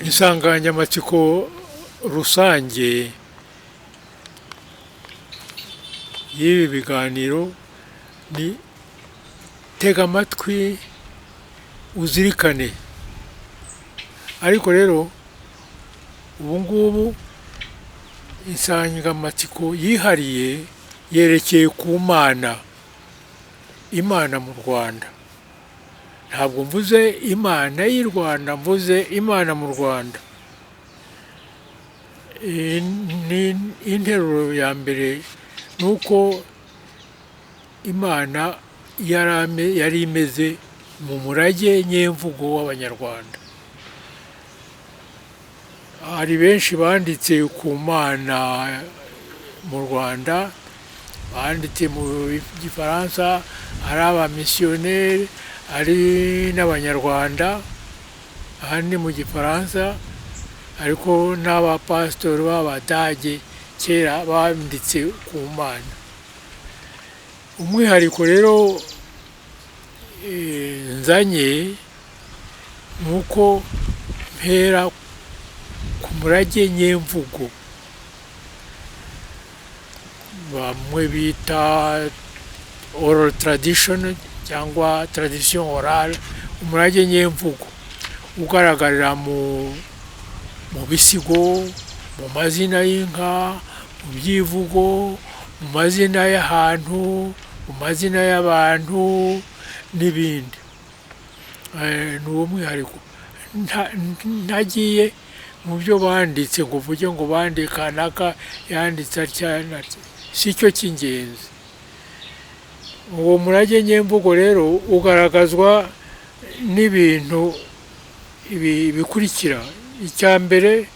insanganyamatsiko rusange y'ibi biganiro ni tega amatwi uzirikane. Ariko rero ubu ngubu insanganyamatsiko yihariye yerekeye ku Imana mu Rwanda. Ntabwo mvuze Imana y'i Rwanda, mvuze Imana mu Rwanda. Interuro ya mbere nuko Imana yari imeze mu murage nyemvugo w'Abanyarwanda. Hari benshi banditse ku Mana mu Rwanda, banditse mu Gifaransa, ari abamisiyoneri, ari n'Abanyarwanda, ahandi mu Gifaransa, ariko n'abapasitori b'Abadage kera banditse ku Mana. Umwihariko rero nzanye nuko mpera ku murage nyemvugo bamwe bita oral tradition cyangwa tradition orale. Umurage nyemvugo ugaragarira mu bisigo, mu mazina y'inka, mu byivugo, mu mazina y'ahantu, mu mazina y'abantu n'ibindi. Ni umwihariko ntagiye mu byo banditse ngo uvuge ngo kanaka yanditse atya, si cyo cy'ingenzi. Uwo murage nyemvugo rero ugaragazwa n'ibintu bikurikira. Icya mbere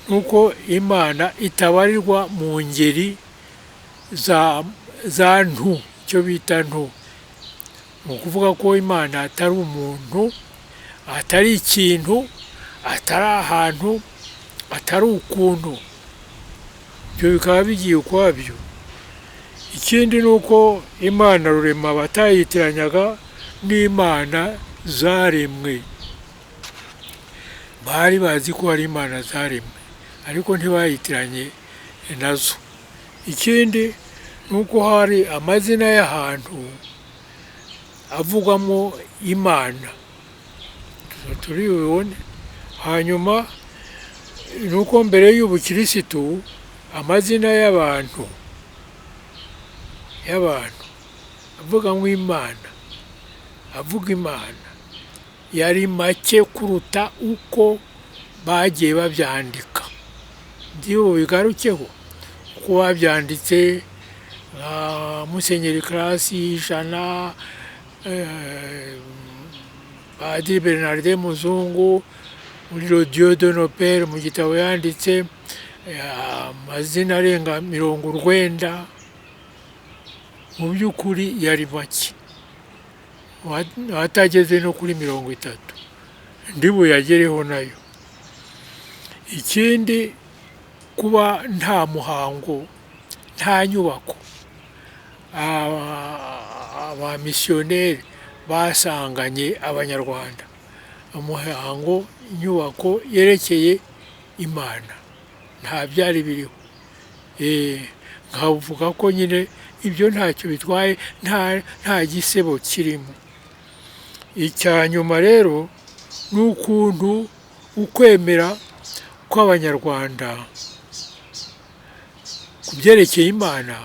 nuko Imana itabarirwa mu ngeri za ntu, icyo bita ntu. Ni ukuvuga ko Imana atari umuntu, atari ikintu, atari ahantu, atari ukuntu. Ibyo bikaba bigiye ukwabyo. Ikindi ni uko Imana rurema batayitiranyaga n'Imana zaremwe. Bari bazi ko hari Imana zaremwe, ariko ntibayitiranye nazo. Ikindi ni uko hari amazina y'ahantu avugwamo Imana, turi bubone. Hanyuma ni uko mbere y'ubukirisitu amazina y'abantu avuga nk'Imana, avuga Imana yari make kuruta uko bagiye babyandika. Ndiho bigarukeho uko babyanditse nka Musenyeri Clasi Ijana, Padiri Bernardin Muzungu muri Le Dieu de nos Pères mu gitabo yanditse, amazina arenga 90. Mu by'ukuri yari make, atageze no kuri 30. Ndibuyagereho nayo. Ikindi kuba nta muhango, nta nyubako abamisiyoneri basanganye Abanyarwanda, umuhango, inyubako yerekeye Imana nta byari biriho. Nkavuga ko nyine ibyo ntacyo bitwaye, nta gisebo kirimo. Icya nyuma rero ni ukuntu ukwemera kw'Abanyarwanda ku byerekeye Imana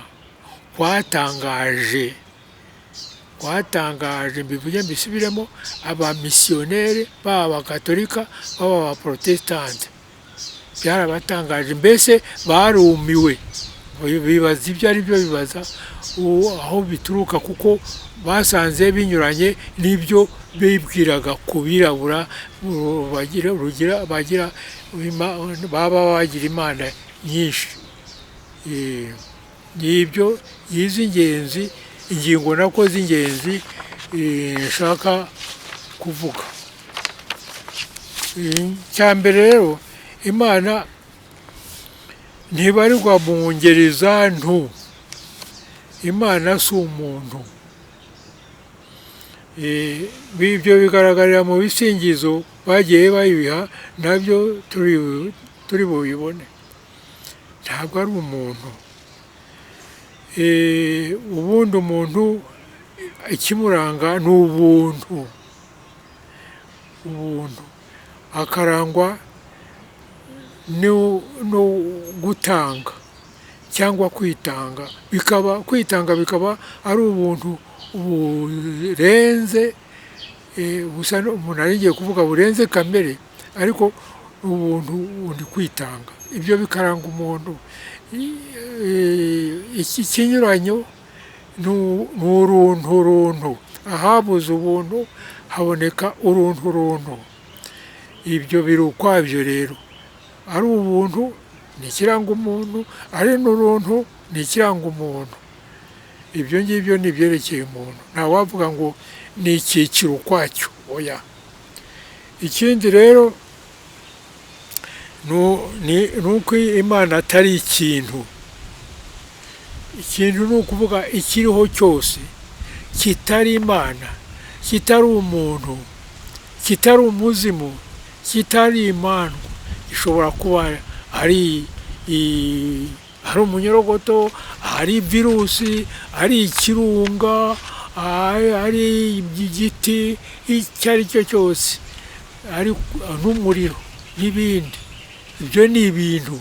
kwatangaje, mbivuge mbisubiremo, abamisiyoneri baba Abakatolika baba Abaprotestante. Byarabatangaje, mbese barumiwe, bibaza ibyo ari byo, bibaza aho bituruka, kuko basanze binyuranye n'ibyo bibwiraga ku birabura baba bagira Imana nyinshi. N'ibyo y'iz'ingenzi, ingingo nako z'ingenzi nshaka kuvuga. Icya mbere rero, Imana ntibarirwa mu ngeri za ntu. Imana si umuntu. ibyo bigaragarira mu bisingizo bagiye bayibiha nabyo turi bubibone. Ntabwo ari umuntu. Ubundi umuntu ikimuranga ni ubuntu, akarangwa no gutanga cyangwa kwitanga, kwitanga bikaba ari ubuntu burenze, busa umuntu arigiye kuvuga burenze kamere, ariko ubuntu bundi kwitanga. Ibyo bikaranga umuntu. Iki kinyuranyo ni urunturuntu. Ahabuze ubuntu haboneka urunturuntu. Ibyo biri ukwabyo rero. Ari ubuntu ni ikiranga umuntu, ari n'uruntu ni ikiranga umuntu. Ibyo ngibyo ni ibyerekeye umuntu. Nta wavuga ngo ni icyiciro ukwacyo, oya. Ikindi rero ni uko Imana atari ikintu. Ikintu ni ukuvuga ikiriho cyose kitari Imana, kitari umuntu, kitari umuzimu, kitari Imana, gishobora kuba ari umunyorogoto, ari virusi, ari ikirunga, ari igiti, icyo ari cyo cyose, ari n'umuriro n'ibindi. Ibyo ni ibintu.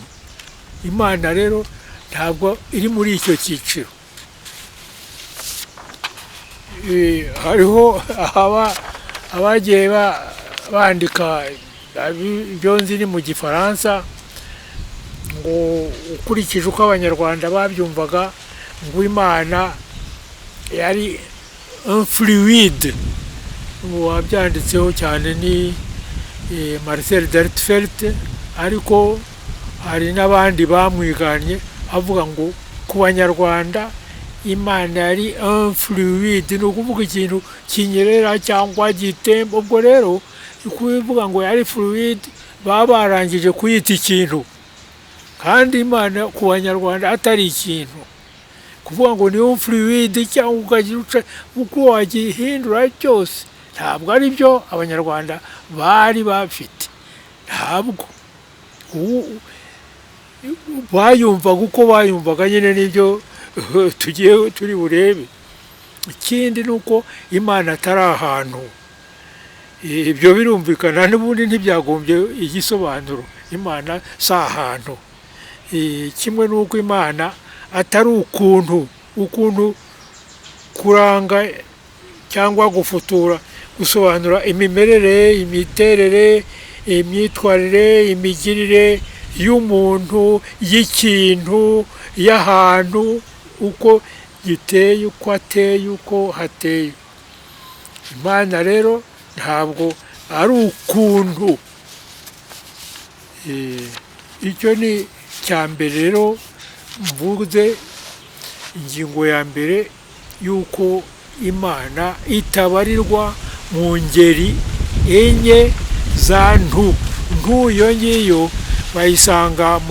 Imana rero ntabwo iri muri icyo cyiciro. Hariho abagiye bandika ibyo nzi ni mu Gifaransa, ngo ukurikije uko Abanyarwanda babyumvaga, ngo Imana yari un fluide. Wabyanditseho cyane ni Marcel Dertfeld, ariko hari n'abandi bamwiganye avuga ngo ku Banyarwanda Imana yari un fluide, ni ukuvuga ikintu kinyerera cyangwa gitemba. Ubwo rero kubivuga ngo yari fluide baba barangije kuyita ikintu, kandi Imana ku Banyarwanda atari ikintu. Kuvuga ngo ni un fluide cyangwa ukagira uko wagihindura cyose, ntabwo ari byo Abanyarwanda bari bafite. Ntabwo bayumvaga uko bayumvaga nyine, n'ibyo turi burebe. Ikindi ni uko Imana atari ahantu. Ibyo birumvikana, n'ubundi ntibyagombye igisobanuro. Imana si ahantu. Kimwe n'uko Imana atari ukuntu kuranga cyangwa gufutura, gusobanura imimerere, imiterere, imyitwarire, imigirire y'umuntu, y'ikintu, y'ahantu, uko giteye, uko ateye, uko hateye. Imana rero ntabwo ari ukuntu. Icyo ni cya mbere rero mvuze, ingingo ya mbere, y'uko Imana itabarirwa mu ngeri enye za ntu. Iyo ngiyo bayisanga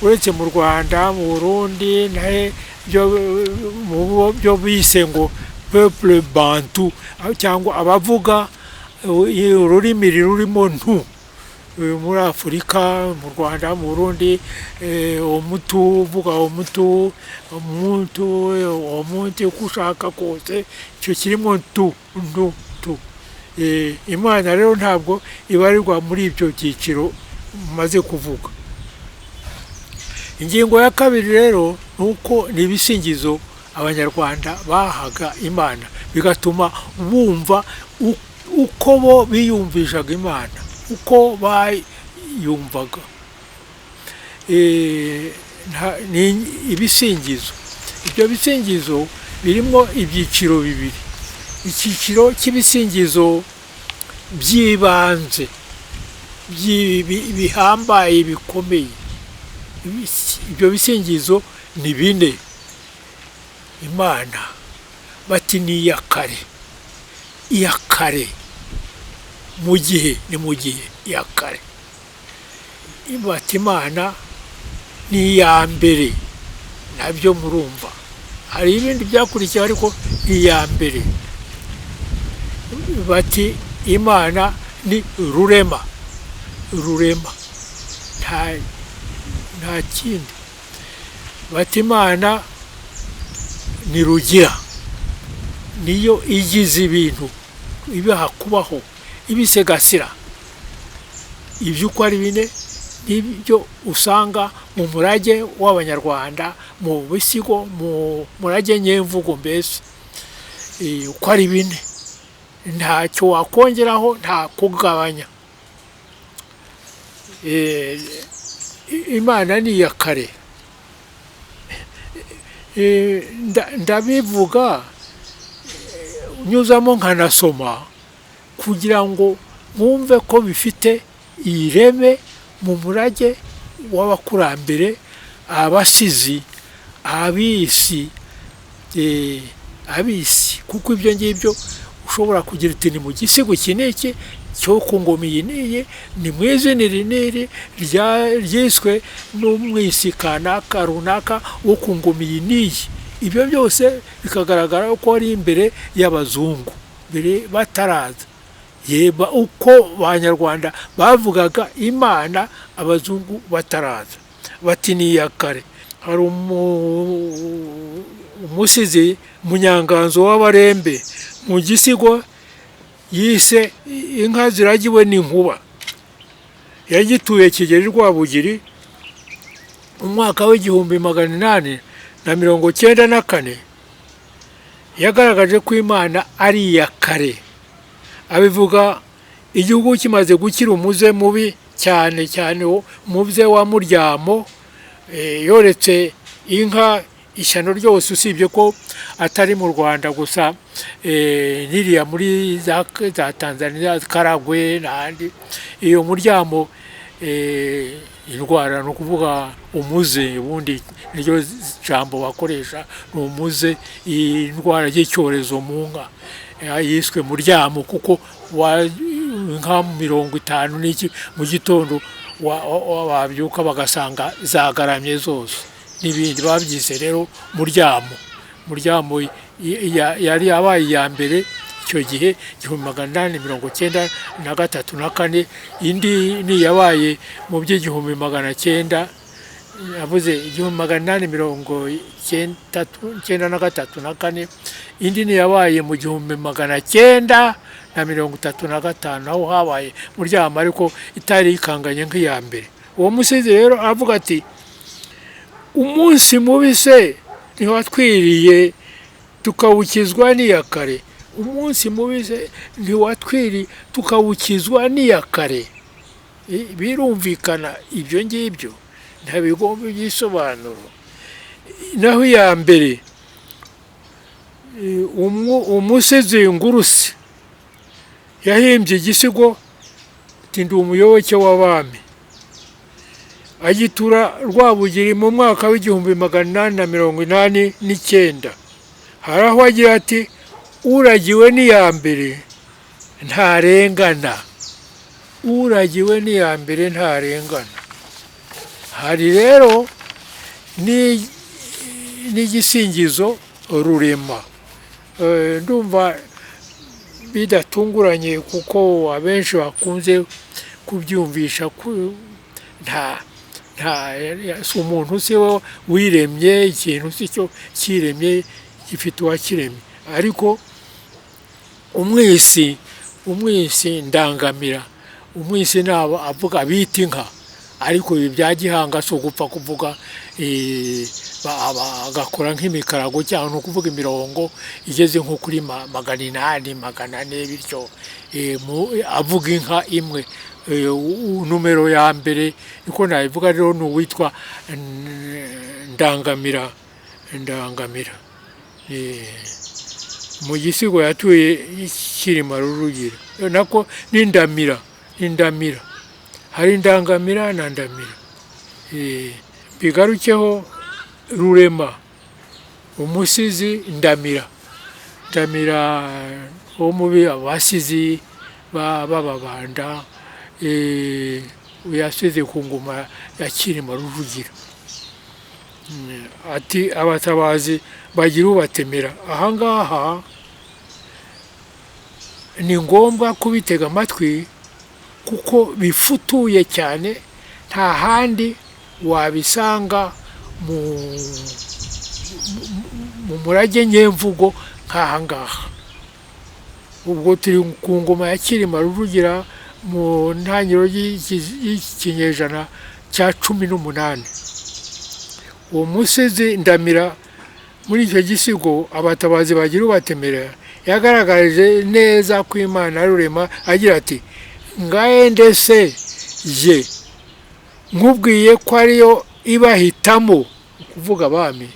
uretse mu Rwanda, mu Burundi, byo bise ngo peuple bantu, cyangwa abavuga ururimi rurimo ntu. Muri Afurika, mu Rwanda, mu Burundi, umutu uvuga umutu, umuntu uko ushaka kose, icyo kirimo ntu. Imana rero ntabwo ibarirwa muri ibyo byiciro maze kuvuga. Ingingo ya kabiri rero ni uko ni ibisingizo Abanyarwanda bahaga Imana, bigatuma bumva uko bo biyumvishaga Imana, uko bayumvaga. Ni ibisingizo. Ibyo bisingizo birimo ibyiciro bibiri. Icyiciro cy'ibisingizo by'ibanze, bihambaye, bikomeye. Ibyo bisingizo ni bine. Imana bati ni iya kare, iya kare, mu gihe, ni mu gihe, iya kare. Bati Imana ni iya mbere, nabyo murumva. Hari ibindi byakurikiye, ariko ni iya mbere. bati Imana ni rurema, rurema, nta kindi. Bati Imana ni rugira, niyo igize ibintu ibiha kubaho, ibisegasira. Ibyo uko ari bine nibyo usanga mu murage w'Abanyarwanda, mu bisigo, mu murage nyemvugo. Mbese uko ari bine, ntacyo wakongeraho, nta kugabanya. Imana ni iya kare. Ndabivuga nyuzamo nkanasoma kugira ngo mwumve ko bifite ireme mu murage w'abakurambere, abasizi, abisi, kuko ibyo ngibyo ushobora kugira uti ni mu gisigo iki n'iki cyo ku ngoma iyi n'iyi, ni mu izina iri n'iri ryiswe n'umwisi kanaka runaka wo ku ngoma iyi n'iyi. Ibyo byose bikagaragara ko ari imbere y'abazungu, mbere bataraza. Yeba uko Abanyarwanda bavugaga Imana abazungu bataraza. Bati ni iya kare. Hari umusizi Munyanganzo w'Abarembe mu gisigo yise inka ziragiwe n'inkuba, yagituye Kigeli Rwabugiri mu mwaka w'1894. yagaragaje ko Imana ari iya kare. Abivuga igihugu kimaze gukira umuze mubi cyane cyane umuze wa Muryamo, yoretse inka ishyano ryose, usibye ko atari mu Rwanda gusa, niriya muri za Tanzania, Karagwe n'ahandi. Iyo Muryamo indwara, ni ukuvuga umuze, ubundi niryo jambo bakoresha, ni umuze, indwara y'icyorezo mu nka yiswe Muryamo, kuko nka 50 n'iki mu gitondo wabyuka bagasanga zagaramye zose n'ibindi. Babyise rero Muryamo. Muryamo yari yabaye iya mbere icyo gihe 1893. Indi ni yabaye mu by'1900, yavuze 1893. Indi ni yabaye mu 1935, aho habaye Muryamo, ariko itari ikanganye nk'iya mbere. Uwo musizi rero avuga ati umunsi mubi se ntiwatwiriye tukawukizwa n'iya kare. Umunsi mubi se ntiwatwiriye tukawukizwa n'iya kare. Birumvikana ibyo ngibyo, ntabigomba igisobanuro. Naho iya mbere, umusizi Ngurusi yahimbye igisigo ati ndi umuyoboke w'abami, agitura Rwabugiri mu mwaka w'1889. hari aho agira ati uragiwe n'iya mbere ntarengana, uragiwe n'iya mbere ntarengana. Hari rero n'igisingizo rurema. Ndumva bidatunguranye kuko abenshi bakunze kubyumvisha si umuntu si we wiremye ikintu, si cyo kiremye, gifite uwakiremye. Ariko umwisi ndangamira, umwisi nabo avuga bita inka, ariko ibi bya gihanga si ugupfa kuvuga agakora nk'imikarago, cyangwa ni ukuvuga imirongo igeze nko kuri 800 400 bityo, avuga inka imwe. Numero ya mbere niko nabivuga rero ni uwitwa ndangamira. Mu gisigo yatuye Kirima Rurugira, nako n'indamira. Hari ndangamira na ndamira. Bigarukeho rurema, umusizi ndamira wo mubi abasizi b'Ababanda, yasize ku ngoma ya Kirima Rurugira. Ati abatabazi bagira ubatemera. Ahangaha ni ngombwa kubitega amatwi kuko bifutuye cyane, nta handi wabisanga mu murage nyemvugo nk'aha ngaha. Ubwo turi ku ngoma ya Cyilima Rujugira mu ntangiriro y'ikinyejana cya 18. Uwo musizi Ndamira muri icyo gisigo abatabazi bagira ubatemera yagaragaje neza ko Imana rurema, agira ati ngaye ndetse je nkubwiye ko ariyo ibahitamo, kuvuga abami,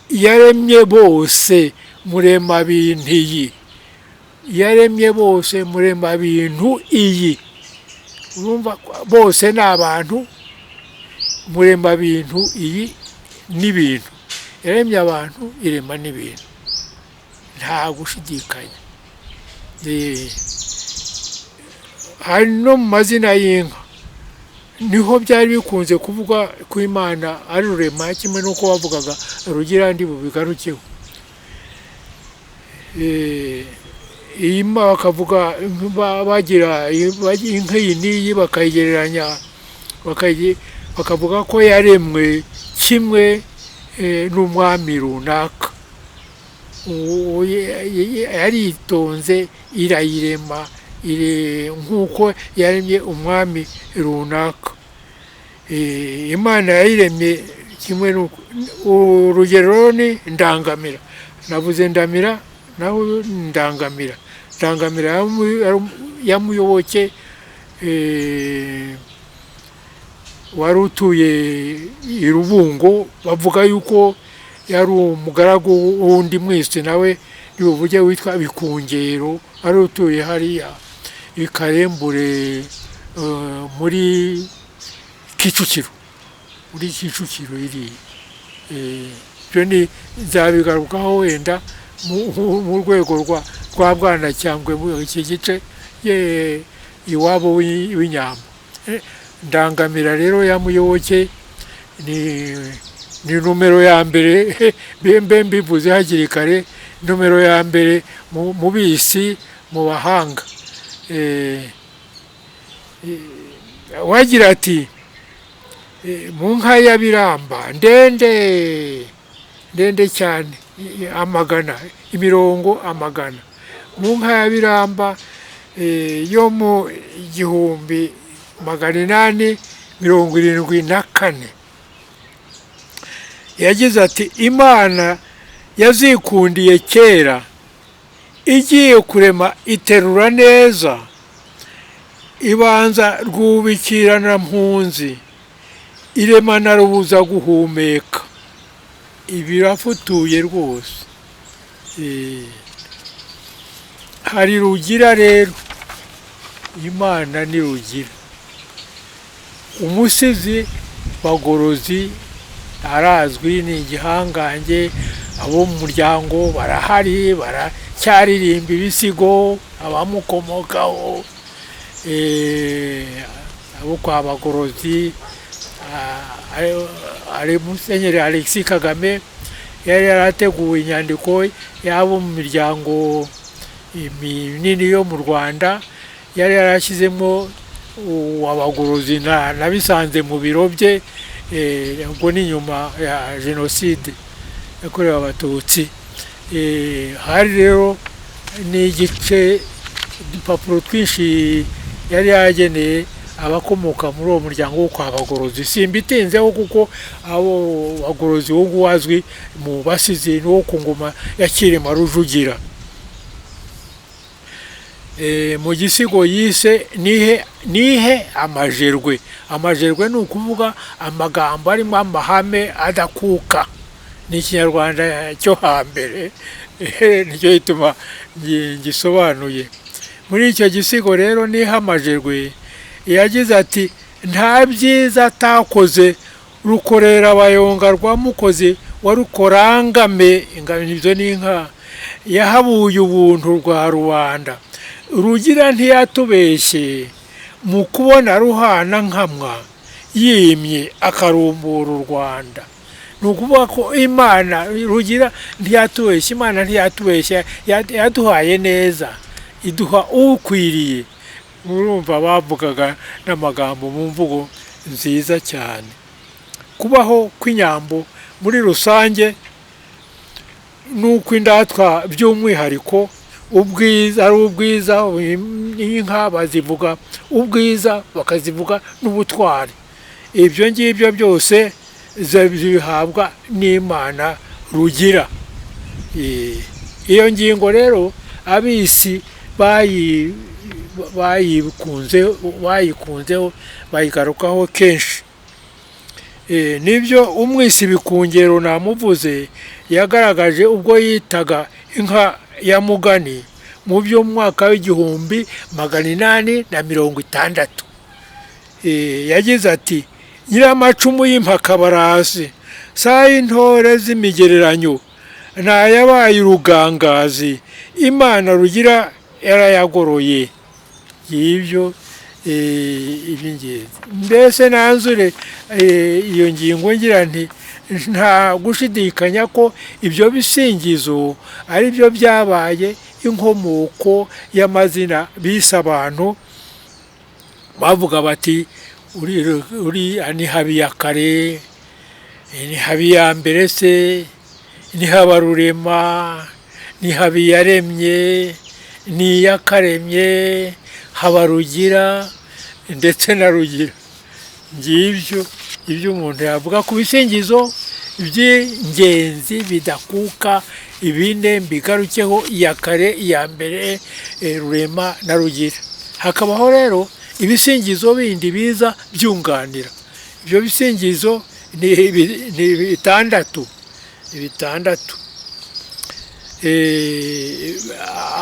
yaremye bose murema bintu iyi, yaremye bose murema bintu iyi. Urumva bose ni abantu, murema bintu iyi n'ibintu, yaremye abantu irema n'ibintu, nta gushidikanya. Hari no mu mazina y'inka niho byari bikunze kuvuga ko Imana ari rurema, kimwe n'uko bavugaga Rugira ndi bubigarukeho. Ima bakavuga bagira inka iyi n'iyi bakayigereranya, bakavuga ko yaremwe kimwe n'umwami runaka, yaritonze irayirema nk'uko yaremye umwami runaka. Imana yayiremye kimwe n'uko. Urugero ni Ndangamira, navuze Ndamira naho Ndangamira. Ndangamira yamuyoboke wari utuye i Rubungo, bavuga yuko yari umugaragu wundi mwese nawe nibuvuge witwa Bikungero, ari utuye hariya i Karembure muri Kicukiro, muri Kicukiro iri. Byo ni nzabigarukaho wenda mu rwego rwa Bwanacyambwe mu iki gice iwabo w'inyambo. Ndangamira rero yamuyoboke ni numero ya mbere, bembe mbivuze hakiri kare, numero ya mbere mu bisi mu bahanga. Wagira ati mu nka ya Biramba ndende cyane, amagana, imirongo amagana, mu nka ya Biramba yo mu 1874 yagize ati Imana yazikundiye kera, igiye kurema iterura neza, ibanza rwubikirana mpunzi, irema na rubuza guhumeka. Ibirafutuye rwose. Hari Rugira rero, Imana ni Rugira. Umusizi Bagorozi arazwi, ni igihangange, abo mu muryango barahari, baracyaririmba ibisigo, abamukomokaho, abo kwa Bagorozi. Ari Musenyeri Alexis Kagame yari yarateguye inyandiko y'abo mu miryango minini yo mu Rwanda, yari yarashyizemo Abagorozi nabisanze mu biro bye, ubwo ni nyuma ya Jenoside yakorewe Abatutsi. Hari rero n'igice udupapuro twinshi yari yageneye abakomoka muri uwo muryango wo kwa Bagorozi. Simbitinzeho kuko abo Bagorozi wo wazwi mu basizi no ku ngoma ya Cyilima Rujugira. Mu gisigo yise nihe amajerwe. Amajerwe ni ukuvuga amagambo arimo amahame adakuka, ni Ikinyarwanda cyo hambere, nicyo gituma gisobanuye. Muri icyo gisigo rero nihe amajerwe yagize ati nta byiza atakoze, rukorera abayonga rwa mukozi wa rukorangame. Ibyo ni inka yahabuye ubuntu rwa rubanda. Rugira ntiyatubeshye mu kubona ruhana nkamwa, yimye akarumbura u Rwanda. Ni ukuvuga ko Imana Rugira ntiyatubeshye, Imana ntiyatubeshye, yaduhaye neza, iduha ukwiriye. Urumva bavugaga n'amagambo mu mvugo nziza cyane. Kubaho kw'inyambo muri rusange n'uko indatwa by'umwihariko ubwiza ari ubwiza, inka bazivuga ubwiza bakazivuga n'ubutwari. Ibyo ngibyo byose zibihabwa n'Imana rugira. Iyo ngingo rero abisi bayikunzeho bayigarukaho kenshi. Nibyo umwisi Bikungero namuvuze yagaragaje ubwo yitaga inka ya Mugani mu byo mwaka w'1860. Yagize ati: nyiramacumu y'impakabarasi saa y'intore z'imigereranyo ntayabaye urugangazi, Imana rugira yarayagoroye. Y'ibyo iby'ingenzi. Mbese nanzure iyo ngingo ngira nti nta gushidikanya ko ibyo bisingizo ari byo byabaye inkomoko y'amazina bise abantu, bavuga bati uriya ni Habiyakare, ni Habiyambere se, ni Habarurema, ni Habiyaremye, ni Iyakaremye, Habarugira ndetse na Rugira. Ngibyo ibyo umuntu yavuga ku bisingizo by'ingenzi bidakuka, ibine mbigarukeho: Iyakare, Iyambere, Rurema na Rugira. Hakabaho rero ibisingizo bindi biza byunganira. Ibyo bisingizo ni bitandatu.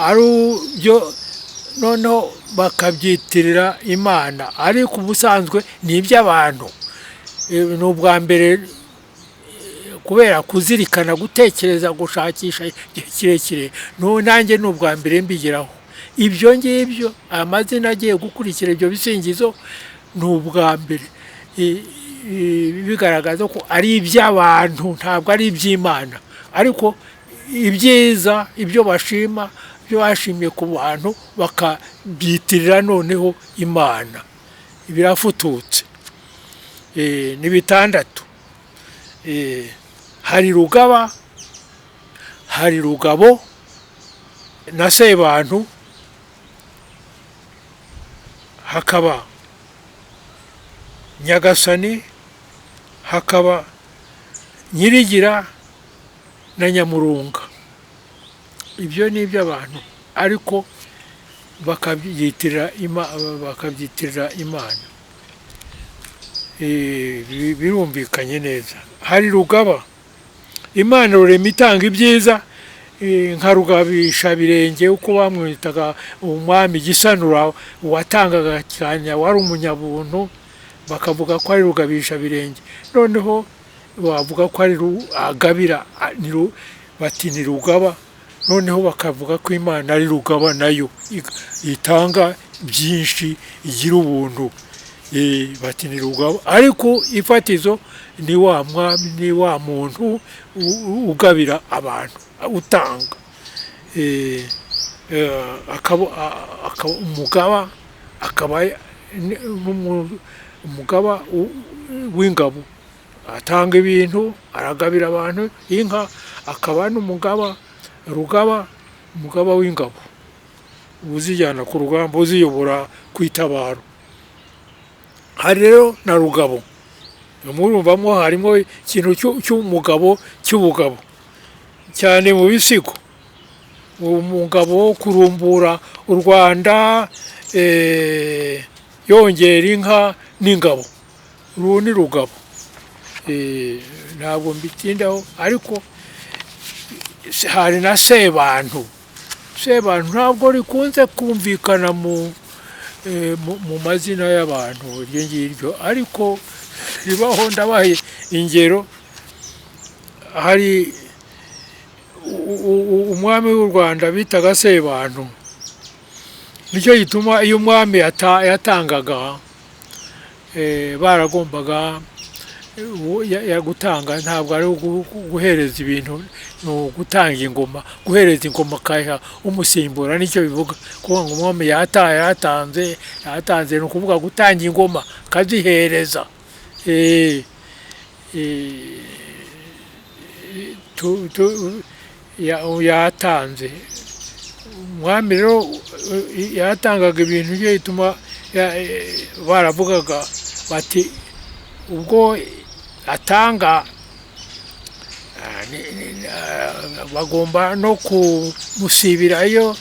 Ari byo noneho bakabyitirira Imana, ariko ubusanzwe ni iby'abantu. Ni ubwa mbere kubera kuzirikana, gutekereza, gushakisha igihe kirekire, nanjye ni ubwa mbere mbigeraho. Ibyo ngibyo amazina agiye gukurikira ibyo bisingizo ni ubwa mbere, bigaragaza ko ari iby'abantu ntabwo ari iby'Imana. Ariko ibyiza, ibyo bashima, ibyo bashimye ku bantu bakabyitirira noneho Imana. Birafututse. Ni bitandatu. Hari Rugaba, hari Rugabo na Sebantu, hakaba Nyagasani, hakaba Nyirigira na Nyamurunga. Ibyo ni iby'abantu ariko bakabyitirira Imana. Birumvikanye neza. Hari Rugaba, Imana Rurema itanga ibyiza, nka Rugabisha Birenge uko bamwitaga umwami Gisanura watangaga cyane, wari umunyabuntu, bakavuga ko ari Rugabisha Birenge. Noneho bavuga ko ari agabira, bati ni Rugaba. Noneho bakavuga ko Imana ari Rugaba, nayo itanga byinshi, igira ubuntu. Bati ni Rugaba, ariko ifatizo ni wa mwami, ni wa muntu ugabira abantu, utanga. Akaba umugaba, akaba umugaba w'ingabo, atanga ibintu, aragabira abantu inka. Akaba n'umugaba Rugaba, umugaba w'ingabo, uzijyana ku rugamba, uziyobora ku itabaro. Hari rero na Rugabo, murumvamo harimo ikintu cy'umugabo, cy'ubugabo cyane mu bisigo. Umugabo wo kurumbura u Rwanda, yongera inka n'ingabo, ubu ni Rugabo. Ntabwo mbitindaho. Ariko hari na Sebantu. Sebantu ntabwo rikunze kumvikana mu mazina y'abantu iryo ngiryo, ariko ribaho. Ndabaye ingero. Hari umwami w'u Rwanda bitaga Sebantu. Nicyo gituma iyo umwami yatangaga, baragombaga yagutanga ntabwo ari guhereza ibintu, ni ugutanga ingoma, guhereza ingoma akayiha umusimbura, nicyo bivuga kuvuga ngo umwami yatanze ni ukuvuga gutanga ingoma akazihereza. Yatanze umwami rero yatangaga ibintu bye bituma baravugaga bati ubwo atanga bagomba no kumusibirayo.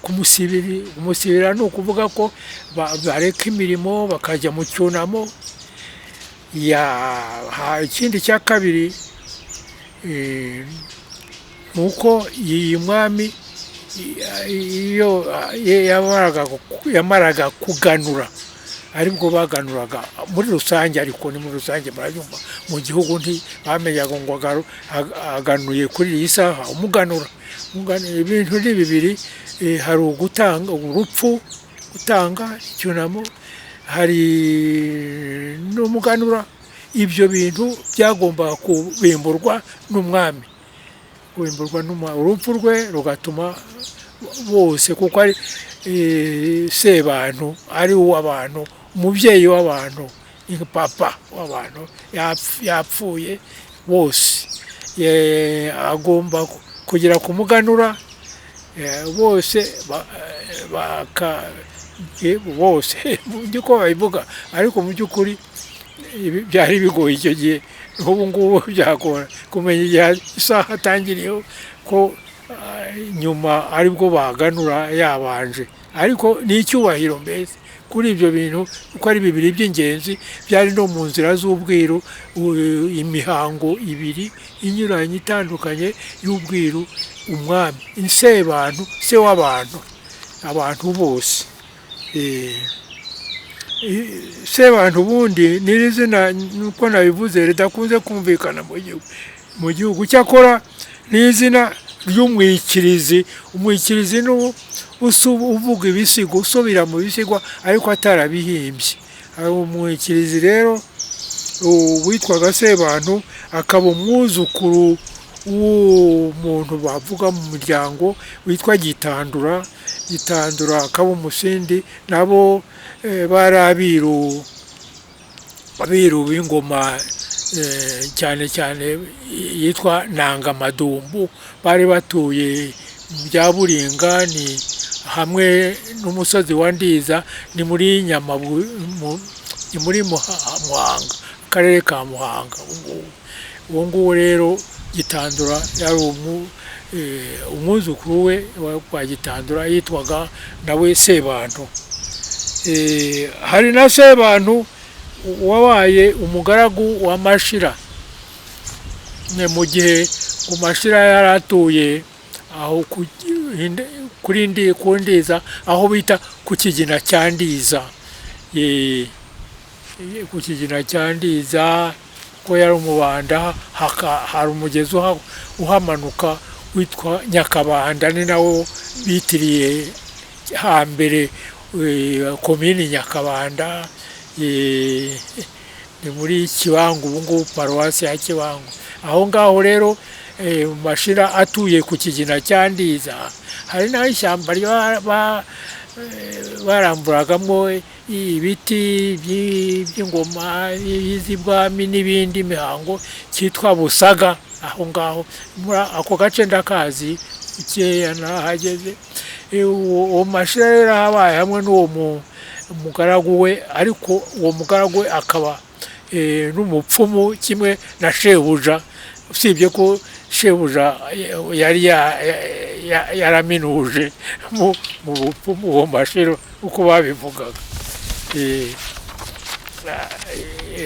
Kumusibira ni ukuvuga ko bareka imirimo bakajya mu cyunamo. Ikindi cya kabiri ni uko iyi mwami iyo yamaraga kuganura, aribwo baganuraga muri rusange, ariko ni muri rusange murabyumva, mu gihugu ntibamenyaga ngo aganuye kuri iyi saha umuganura. Ibintu ni bibiri, hari ugutanga urupfu, gutanga icyunamo, hari n'umuganura. Ibyo bintu byagombaga kubimburwa n'umwami, urupfu rwe rugatuma bose, kuko ari sebantu, ari uw'abantu, umubyeyi w'abantu, papa w'abantu yapfuye bose, agomba kugira kumuganura bose bose uko babivuga, ariko mu by'ukuri byari bigoye icyo gihe. Ubu ngubu byagora kumenya igihe isaha atangiriyeho, ko nyuma aribwo baganura yabanje, ariko ni icyubahiro mbese kuri ibyo bintu, kuko ari bibiri by'ingenzi byari no mu nzira z'ubwiru. Imihango ibiri inyuranye itandukanye y'ubwiru, umwami sebantu, se w'abantu, abantu bose. Sebantu ubundi ni izina, nuko nabivuze, ridakunze kumvikana mu gihugu. Cyakora ni izina ry'umwikirizi. Umwikirizi ni uvuga ibisigo, usubira mu bisigwa ariko atarabihimbye. Umwikirizi rero witwaga Sebantu, akaba umwuzukuru w'umuntu bavuga mu muryango witwa Gitandura. Akaba Umusindi, nabo bari abiru b'ingoma, cyane cyane yitwa Nangamadumbu. Bari batuye mu bya Buringa, ni hamwe n'umusozi wa Ndiza, ni muri Muhanga, akarere ka Muhanga. Uwo nguwo rero Gitandura yari umwuzukuru we wa Gitandura, yitwaga nawe Sebantu. Hari na Sebantu wabaye umugaragu wa Mashira, mu gihe Mashira yari atuye aho ku Ndiza, aho bita ku Kigina cya Ndiza. Ku Kigina cya Ndiza, ko yari umubanda, hari umugezi uhamanuka witwa Nyakabanda, ni nawo bitiriye hambere komini Nyakabanda. Ni muri Kibangu, ubu ngubu paruwasi ya Kibangu. Aho ngaho rero Mashira atuye ku Kigina cya Ndiza, hari naho ishyamba baramburagamo ibiti by'ingoma y'izibwami n'ibindi mihango, cyitwa Busaga. Aho ngaho muri ako gace ndakazi ukeya nahageze. Uwo Mashira rero habaye hamwe n'uwo umugaragu we, ariko uwo mugaragu we akaba n'umupfumu kimwe na shebuja, usibye ko shebuja yari yaraminuje mu bupfumu uwo Mashira uko babivugaga.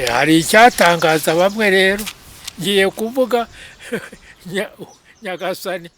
Hari icyatangaza bamwe rero, ngiye kuvuga Nyagasani